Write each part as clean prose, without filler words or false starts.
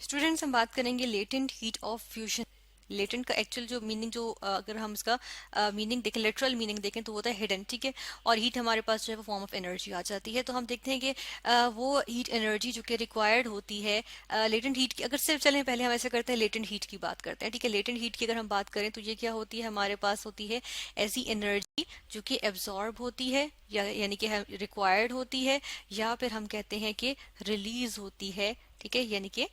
Students, हम बात करेंगे latent heat of fusion. Latent का एक्चुअल जो मीनिंग, जो अगर हम इसका मीनिंग देखें, लिटरल मीनिंग देखें, तो होता है हिडन, ठीक है। और हीट हमारे पास जो है वो फॉर्म ऑफ एनर्जी आ जाती है। तो हम देखते हैं कि वो हीट एनर्जी जो कि रिक्वायर्ड होती है लेटेंट हीट की। अगर सिर्फ चलें, पहले हम ऐसे करते हैं, लेटेंट हीट की बात करते हैं, ठीक है। लेटेंट हीट की अगर हम बात करें तो ये क्या होती है, हमारे पास होती है ऐसी एनर्जी जो कि एब्जॉर्ब होती है, या यानी कि रिक्वायर्ड होती है, या फिर हम कहते हैं कि रिलीज होती है, ठीक है। यानी कि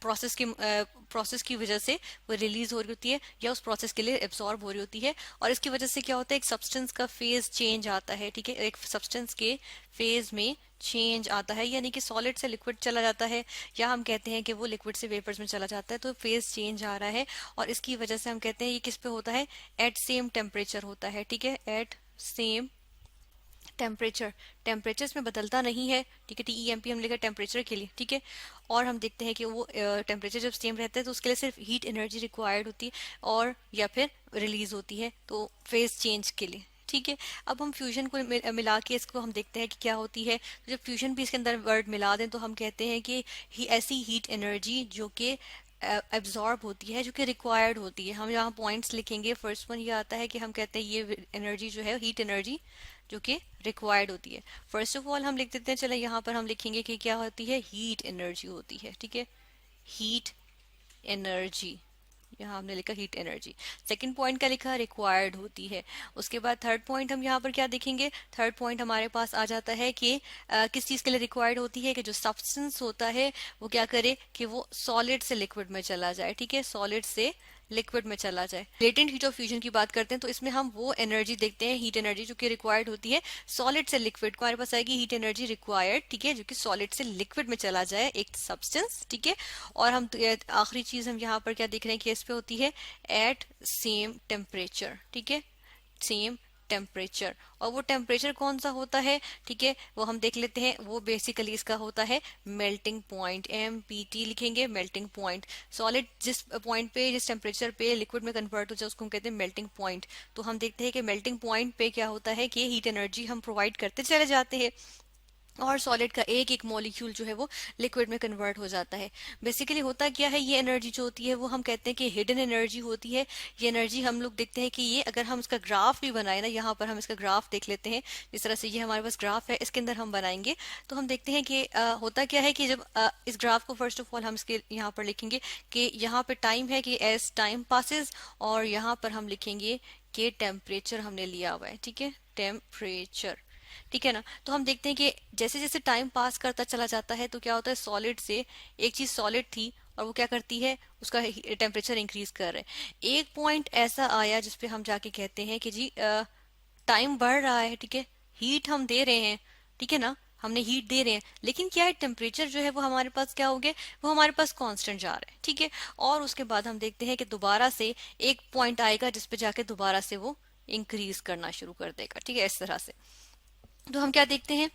प्रोसेस की वजह से वो रिलीज हो रही होती है, या उस प्रोसेस के लिए एब्सॉर्ब हो रही होती है। और इसकी वजह से क्या होता है, एक सब्सटेंस का फेज चेंज आता है, ठीक है। एक सब्सटेंस के फेज में चेंज आता है, यानी कि सॉलिड से लिक्विड चला जाता है, या हम कहते हैं कि वो लिक्विड से वेपर्स में चला जाता है। तो फेज चेंज आ रहा है, और इसकी वजह से हम कहते हैं ये किस पे होता है, एट सेम टेम्परेचर होता है, ठीक है। एट सेम टेम्परेचर, टेम्परेचर इसमें बदलता नहीं है, ठीक है। TEMP हम लिखा टेम्परेचर के लिए, ठीक है। और हम देखते हैं कि वो टेम्परेचर जब सेम रहता है तो उसके लिए सिर्फ हीट एनर्जी रिक्वायर्ड होती है, और या फिर रिलीज होती है, तो फेज चेंज के लिए, ठीक है। अब हम फ्यूजन को मिला के इसको हम देखते हैं कि क्या होती है। तो जब फ्यूजन भी इसके अंदर वर्ड मिला दें तो हम कहते हैं कि ऐसी हीट एनर्जी जो कि एब्जॉर्ब होती है, जो कि रिक्वायर्ड होती है। हम यहाँ पॉइंट्स लिखेंगे। फर्स्ट वन ये आता है कि हम कहते हैं ये एनर्जी जो है, हीट एनर्जी जो कि रिक्वायर्ड होती है। फर्स्ट ऑफ ऑल हम लिख देते हैं, चलो यहाँ पर हम लिखेंगे कि क्या होती है, हीट एनर्जी होती है, ठीक है। हीट एनर्जी, यहाँ हमने लिखा हीट एनर्जी। सेकंड पॉइंट क्या लिखा, रिक्वायर्ड होती है। उसके बाद थर्ड पॉइंट हम यहाँ पर क्या देखेंगे, थर्ड पॉइंट हमारे पास आ जाता है कि किस चीज के लिए रिक्वायर्ड होती है, कि जो सब्सटेंस होता है वो क्या करे, कि वो सॉलिड से लिक्विड में चला जाए, ठीक है। सॉलिड से लिक्विड में चला जाए। लेटेंट हीट ऑफ फ्यूजन की बात करते हैं तो इसमें हम वो एनर्जी देखते हैं, हीट एनर्जी जो कि रिक्वायर्ड होती है सॉलिड से लिक्विड को। हमारे पास आएगी हीट एनर्जी रिक्वायर्ड, ठीक है, जो कि सॉलिड से लिक्विड में चला जाए एक सब्सटेंस, ठीक है। और हम आखिरी चीज हम यहाँ पर क्या देख रहे हैं कि इस पे होती है एट सेम टेम्परेचर, ठीक है। सेम टेम्परेचर, और वो टेम्परेचर कौन सा होता है, ठीक है, वो हम देख लेते हैं। वो बेसिकली इसका होता है मेल्टिंग पॉइंट, MPT लिखेंगे, मेल्टिंग पॉइंट। सॉलिड जिस पॉइंट पे, जिस टेम्परेचर पे लिक्विड में कन्वर्ट हो जाए उसको हम कहते हैं मेल्टिंग पॉइंट। तो हम देखते हैं कि मेल्टिंग पॉइंट पे क्या होता है कि हीट एनर्जी हम प्रोवाइड करते चले जाते हैं, और सॉलिड का एक एक मॉलिक्यूल जो है वो लिक्विड में कन्वर्ट हो जाता है। बेसिकली होता क्या है, ये एनर्जी जो होती है वो हम कहते हैं कि हिडन एनर्जी होती है। ये एनर्जी हम लोग देखते हैं कि ये, अगर हम इसका ग्राफ भी बनाए ना, यहाँ पर हम इसका ग्राफ देख लेते हैं। जिस तरह से ये हमारे पास ग्राफ है, इसके अंदर हम बनाएंगे तो हम देखते हैं कि होता क्या है कि जब इस ग्राफ को फर्स्ट ऑफ ऑल हम इसके यहाँ पर लिखेंगे कि यहाँ पे टाइम है कि एज टाइम पासिस, और यहाँ पर हम लिखेंगे कि टेम्परेचर हमने लिया हुआ है, ठीक है, टेम्परेचर, ठीक है ना। तो हम देखते हैं कि जैसे जैसे टाइम पास करता चला जाता है तो क्या होता है, सॉलिड से, एक चीज सॉलिड थी और वो क्या करती है, उसका टेम्परेचर इंक्रीज कर रहे हैं। एक पॉइंट ऐसा आया जिसपे हम जाके कहते हैं कि जी टाइम बढ़ रहा है, ठीक है, हीट हम दे रहे हैं, ठीक है ना, हमने हीट दे रहे हैं, लेकिन क्या है, टेम्परेचर जो है वो हमारे पास क्या हो गया, वो हमारे पास कांस्टेंट जा रहा है, ठीक है। और उसके बाद हम देखते हैं कि दोबारा से एक पॉइंट आएगा जिसपे जाके दोबारा से वो इंक्रीज करना शुरू कर देगा, ठीक है, इस तरह से। तो हम क्या देखते हैं,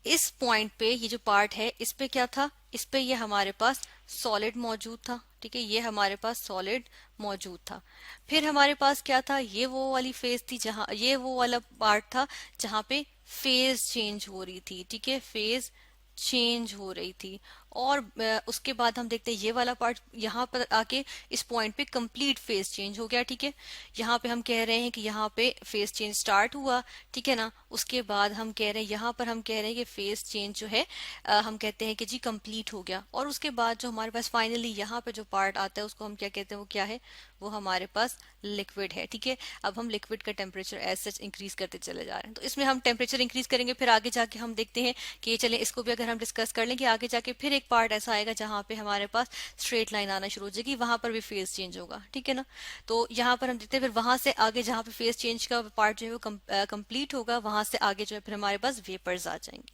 इस पॉइंट पे ये जो पार्ट है इस पे क्या था, इस पे ये हमारे पास सॉलिड मौजूद था, ठीक है, ये हमारे पास सॉलिड मौजूद था। फिर हमारे पास क्या था, ये वो वाली फेज थी जहां, ये वो वाला पार्ट था जहां पे फेज चेंज हो रही थी, ठीक है, फेज चेंज हो रही थी। और उसके बाद हम देखते हैं ये वाला पार्ट यहाँ पर आके इस पॉइंट पे कंप्लीट फेज चेंज हो गया, ठीक है। यहाँ पे हम कह रहे हैं कि यहाँ पे फेज चेंज स्टार्ट हुआ, ठीक है ना। उसके बाद हम कह रहे हैं, यहाँ पर हम कह रहे हैं कि फेज चेंज जो है हम कहते हैं कि जी कंप्लीट हो गया। और उसके बाद जो हमारे पास फाइनली यहाँ पे जो पार्ट आता है उसको हम क्या कहते हैं, वो क्या है, वो हमारे पास लिक्विड है, ठीक है। अब हम लिक्विड का टेम्परेचर एज सच इंक्रीज करते चले जा रहे हैं। तो इसमें हम टेम्परेचर इंक्रीज करेंगे, फिर आगे जाके हम देखते हैं कि चले इसको भी अगर हम डिस्कस कर लेंगे, आगे जाके फिर एक पार्ट ऐसा आएगा जहां पे हमारे पास स्ट्रेट लाइन आना शुरू हो जाएगी, वहां पर भी फेज चेंज होगा, ठीक है ना। तो यहाँ पर हम देखते हैं फिर वहां से आगे जहां पे फेज चेंज का पार्ट जो है वो कंप्लीट होगा, वहां से आगे जो है फिर हमारे पास वेपर्स आ जाएंगे,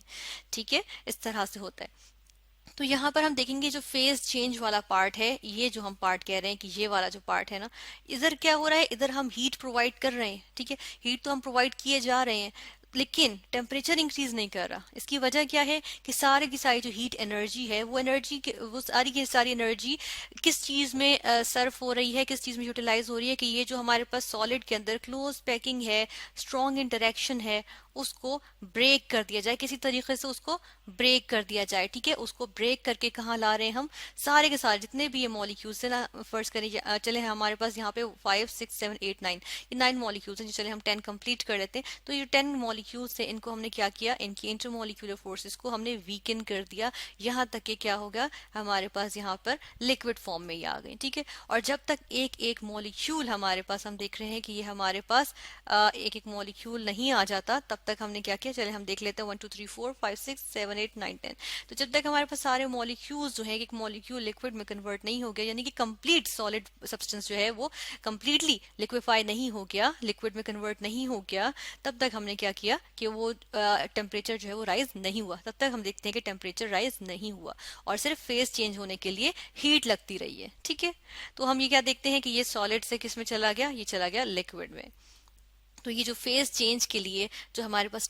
ठीक है, इस तरह से होता है। तो यहाँ पर हम देखेंगे जो फेज चेंज वाला पार्ट है, ये जो हम पार्ट कह रहे हैं कि ये वाला जो पार्ट है ना, इधर क्या हो रहा है, इधर हम हीट प्रोवाइड कर रहे हैं, ठीक है, हीट तो हम प्रोवाइड किए जा रहे हैं, लेकिन टेम्परेचर इंक्रीज नहीं कर रहा। इसकी वजह क्या है कि सारे की सारी जो हीट एनर्जी है, वो एनर्जी, वो सारी की सारी एनर्जी किस चीज में सर्व हो रही है, किस चीज में यूटिलाइज हो रही है, कि ये जो हमारे पास सॉलिड के अंदर क्लोज पैकिंग है, स्ट्रॉन्ग इंटरेक्शन है, उसको ब्रेक कर दिया जाए, किसी तरीके से उसको ब्रेक कर दिया जाए, ठीक है। उसको ब्रेक करके कहाँ ला रहे हैं हम, सारे के सारे जितने भी ये मॉलिक्यूल्स है ना, फर्स्ट करें चले हमारे पास यहाँ पे 5 6 7 8 9, ये 9 मॉलिक्यूल्स हैं, चले हम 10 कंप्लीट कर लेते हैं। तो ये 10 मॉलिक्यूल्स है, इनको हमने क्या किया, इनकी इंटरमॉलिक्यूलर फोर्सेस को हमने वीकन कर दिया, यहाँ तक कि क्या हो गया, हमारे पास यहाँ पर लिक्विड फॉर्म में ही आ गए, ठीक है। और जब तक एक एक मॉलिक्यूल हमारे पास, हम देख रहे हैं कि ये हमारे पास एक एक मॉलिक्यूल नहीं आ जाता, तब तक हमने क्या किया, चले हम देख लेते हैं 1 2 3 4 5 6 7 8 9 10। तो जब तक हमारे पास सारे मॉलिक्यूल्स जो है, एक मॉलिक्यूल लिक्विड में कन्वर्ट नहीं हो गया, यानी कि कंप्लीट सॉलिड सब्सटेंस जो है वो कंप्लीटली लिक्विफाई नहीं हो गया, लिक्विड में कन्वर्ट नहीं हो गया, तब तक हमने क्या किया कि वो टेम्परेचर जो है वो राइज नहीं हुआ। तब तक हम देखते हैं कि टेम्परेचर राइज नहीं हुआ और सिर्फ फेज चेंज होने के लिए हीट लगती रही है, ठीक है। तो हम ये क्या देखते हैं कि ये सॉलिड से किस में चला गया, ये चला गया लिक्विड में। तो ये जो फेज चेंज के लिए जो हमारे पास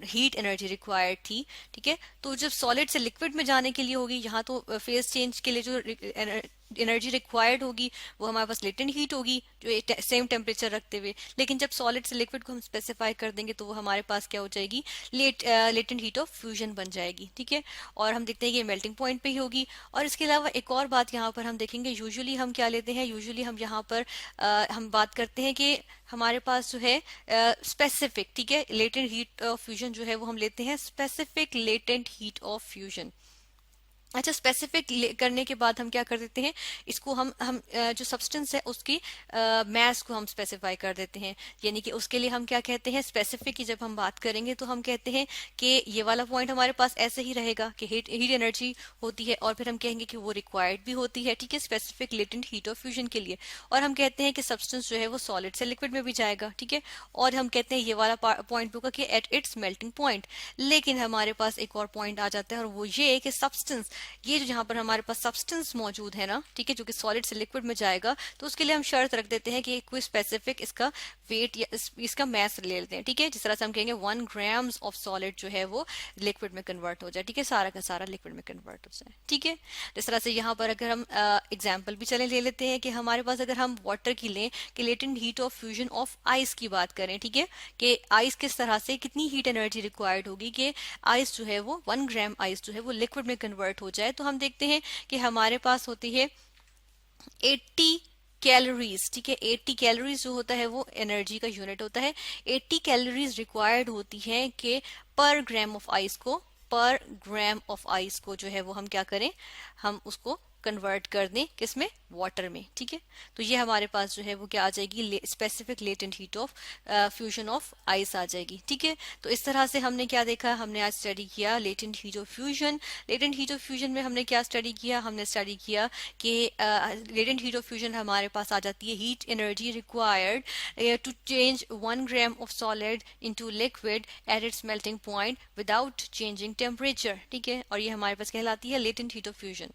हीट एनर्जी रिक्वायर्ड थी, ठीक है, तो जब सॉलिड से लिक्विड में जाने के लिए होगी, यहाँ तो फेज चेंज के लिए जो एनर्जी रिक्वायर्ड होगी वो हमारे पास लेटेंट हीट होगी, जो सेम टेम्परेचर रखते हुए। लेकिन जब सॉलिड से लिक्विड को हम स्पेसिफाई कर देंगे तो वो हमारे पास क्या हो जाएगी, लेटेंट हीट ऑफ फ्यूजन बन जाएगी, ठीक है। और हम देखते हैं कि मेल्टिंग पॉइंट पे ही होगी। और इसके अलावा एक और बात यहाँ पर हम देखेंगे, यूजुअली हम क्या लेते हैं, यूजुअली हम यहाँ पर हम बात करते हैं कि हमारे पास जो है स्पेसिफिक, ठीक है, लेटेंट हीट ऑफ फ्यूजन जो है वो हम लेते हैं specific latent heat of fusion. अच्छा, स्पेसिफिक करने के बाद हम क्या कर देते हैं, इसको हम जो सब्सटेंस है उसकी मैस को हम स्पेसिफाई कर देते हैं। यानी कि उसके लिए हम क्या कहते हैं, स्पेसिफिक की जब हम बात करेंगे तो हम कहते हैं कि ये वाला पॉइंट हमारे पास ऐसे ही रहेगा कि हीट एनर्जी होती है, और फिर हम कहेंगे कि वो रिक्वायर्ड भी होती है, ठीक है, specific latent heat of fusion के लिए। और हम कहते हैं कि सब्सटेंस जो है वो सॉलिड से लिक्विड में भी जाएगा, ठीक है। और हम कहते हैं ये वाला पॉइंट होगा कि एट इट्स मेल्टिंग पॉइंट। लेकिन हमारे पास एक और पॉइंट आ जाता है, और वो ये कि सब्सटेंस, ये जो जहां पर हमारे पास सब्सटेंस मौजूद है ना, ठीक है, जो कि सॉलिड से लिक्विड में जाएगा, तो उसके लिए हम शर्त रख देते हैं कि कोई स्पेसिफिक इसका वेट या इसका मैस ले लेते हैं, ठीक है। जिस तरह से हम कहेंगे 1 ग्राम्स ऑफ सॉलिड जो है वो लिक्विड में कन्वर्ट हो जाए, ठीक है, सारा का सारा लिक्विड में कन्वर्ट हो जाए, ठीक है। जिस तरह से यहाँ पर अगर हम एग्जाम्पल भी चले ले लेते हैं कि हमारे पास अगर हम वाटर की लें कि latent heat of fusion of ice की बात करें, ठीक है, कि आइस किस तरह से कितनी हीट एनर्जी रिक्वायर्ड होगी कि आइस जो है वो 1 ग्राम आइस जो है वो लिक्विड में कन्वर्ट हो जाए। तो हम देखते हैं कि हमारे पास होती है 80 कैलोरीज, ठीक है। 80 कैलोरीज जो होता है वो एनर्जी का यूनिट होता है। 80 कैलोरीज रिक्वायर्ड होती है कि पर ग्राम ऑफ आइस को, पर ग्राम ऑफ आइस को जो है वो हम क्या करें, हम उसको कन्वर्ट कर दें किसमें, वाटर में, ठीक है। तो ये हमारे पास जो है वो क्या आ जाएगी, specific latent heat of fusion of ice आ जाएगी, ठीक है। तो इस तरह से हमने क्या देखा, हमने आज स्टडी किया latent heat of fusion. Latent heat of fusion में हमने क्या स्टडी किया, हमने स्टडी किया कि लेटेंट हीट ऑफ फ्यूजन हमारे पास आ जाती है heat energy required to change 1 gram of solid into liquid at its melting point without changing temperature, ठीक है। और ये हमारे पास कहलाती है लेटेंट हीट ऑफ फ्यूजन।